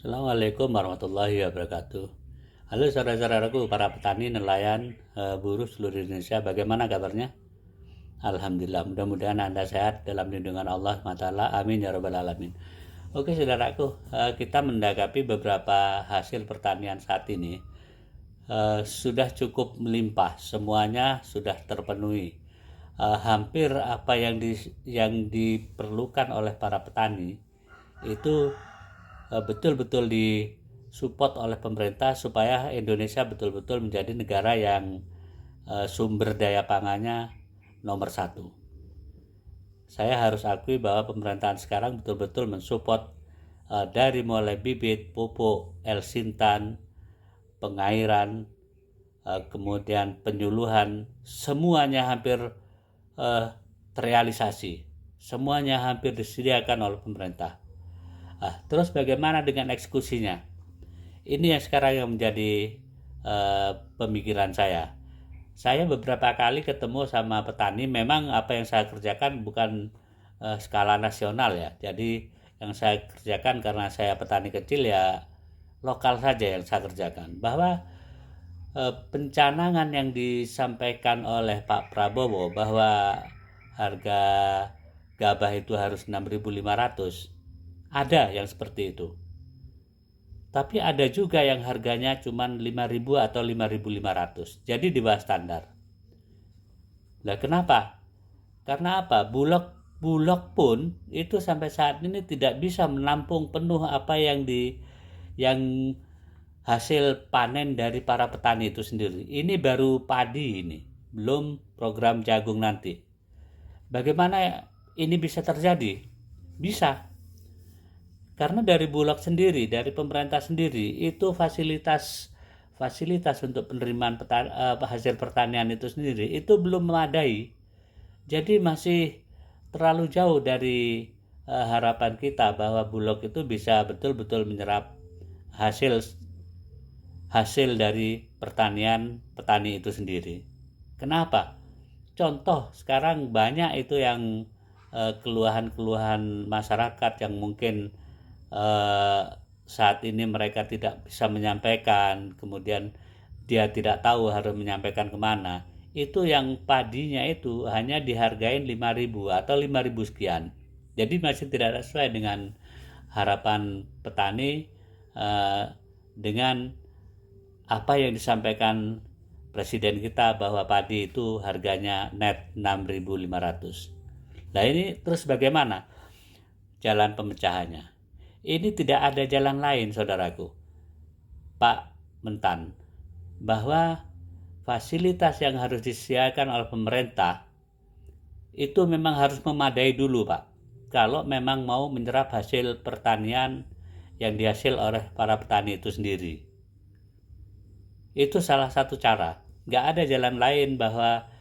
Assalamualaikum warahmatullahi wabarakatuh. Halo saudara-saudaraku, para petani, nelayan, buruh seluruh Indonesia. Bagaimana kabarnya? Alhamdulillah, mudah-mudahan Anda sehat dalam lindungan Allah SWT. Amin ya rabbal alamin. Oke saudaraku, kita mendakapi beberapa hasil pertanian saat ini. Sudah cukup melimpah, semuanya sudah terpenuhi. Hampir apa yang diperlukan oleh para petani itu betul-betul disupport oleh pemerintah supaya Indonesia betul-betul menjadi negara yang sumber daya pangannya nomor 1. Saya harus akui bahwa pemerintahan sekarang betul-betul mensupport dari mulai bibit, pupuk, L-Sintan, pengairan, kemudian penyuluhan, semuanya hampir terrealisasi. Semuanya hampir disediakan oleh pemerintah. Terus bagaimana dengan eksekusinya? Ini yang sekarang yang menjadi pemikiran saya. Saya beberapa kali ketemu sama petani. Memang apa yang saya kerjakan bukan skala nasional ya. Jadi yang saya kerjakan karena saya petani kecil ya lokal saja yang saya kerjakan. Bahwa pencanangan yang disampaikan oleh Pak Prabowo bahwa harga gabah itu harus 6.500, ada yang seperti itu. Tapi ada juga yang harganya cuma 5.000 atau 5.500. Jadi di bawah standar. Nah, kenapa? Karena apa? Bulog pun itu sampai saat ini tidak bisa menampung penuh apa yang hasil panen dari para petani itu sendiri. Ini baru padi ini, belum program jagung nanti. Bagaimana ini bisa terjadi? Bisa. Karena dari Bulog sendiri, dari pemerintah sendiri, itu fasilitas untuk penerimaan hasil pertanian itu sendiri itu belum memadai. Jadi masih terlalu jauh dari harapan kita bahwa Bulog itu bisa betul-betul menyerap hasil dari pertanian petani itu sendiri. Kenapa? Contoh sekarang banyak itu yang keluhan-keluhan masyarakat yang mungkin saat ini mereka tidak bisa menyampaikan, kemudian dia tidak tahu harus menyampaikan kemana. Itu yang padinya itu hanya dihargain 5.000 atau 5.000 sekian. Jadi masih tidak sesuai dengan harapan petani dengan apa yang disampaikan Presiden kita bahwa padi itu harganya net 6.500. Nah ini terus bagaimana jalan pemecahannya? Ini tidak ada jalan lain saudaraku, Pak Mentan, bahwa fasilitas yang harus disediakan oleh pemerintah itu memang harus memadai dulu Pak. Kalau memang mau menyerap hasil pertanian yang dihasil oleh para petani itu sendiri. Itu salah satu cara. Nggak ada jalan lain bahwa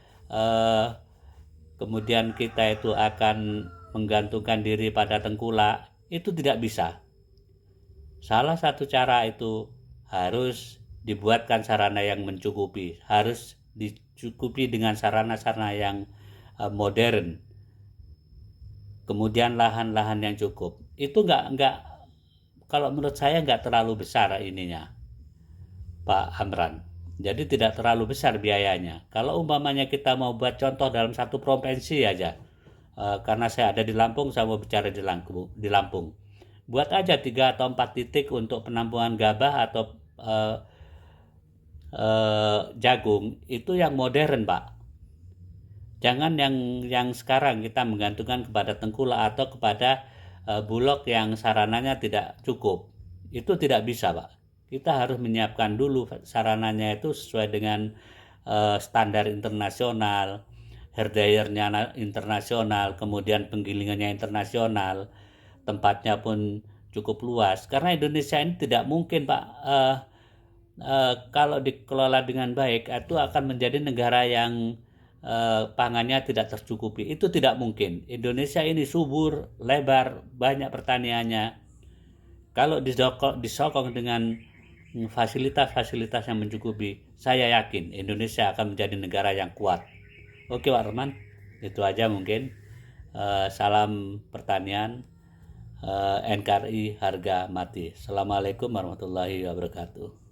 kemudian kita itu akan menggantungkan diri pada tengkulak. Itu tidak bisa. Salah satu cara itu harus dibuatkan sarana yang mencukupi, harus dicukupi dengan sarana-sarana yang modern. Kemudian lahan-lahan yang cukup. Itu enggak kalau menurut saya enggak terlalu besar ininya, Pak Amran. Jadi tidak terlalu besar biayanya. Kalau umpamanya kita mau buat contoh dalam satu provinsi aja, karena saya ada di Lampung, saya mau bicara di Lampung. Buat aja 3 atau 4 titik untuk penampungan gabah atau jagung, itu yang modern Pak. Jangan yang sekarang kita menggantungkan kepada tengkulak atau kepada Bulog yang sarananya tidak cukup. Itu tidak bisa Pak. Kita harus menyiapkan dulu sarananya itu sesuai dengan standar internasional, herdayernya internasional, kemudian penggilingannya internasional, tempatnya pun cukup luas. Karena Indonesia ini tidak mungkin Pak, kalau dikelola dengan baik itu akan menjadi negara yang pangannya tidak tercukupi. Itu tidak mungkin. Indonesia ini subur, lebar, banyak pertaniannya. Kalau disokong dengan fasilitas-fasilitas yang mencukupi, saya yakin Indonesia akan menjadi negara yang kuat. Oke Pak Roman, itu aja mungkin. Salam pertanian. NKRI harga mati. Assalamualaikum warahmatullahi wabarakatuh.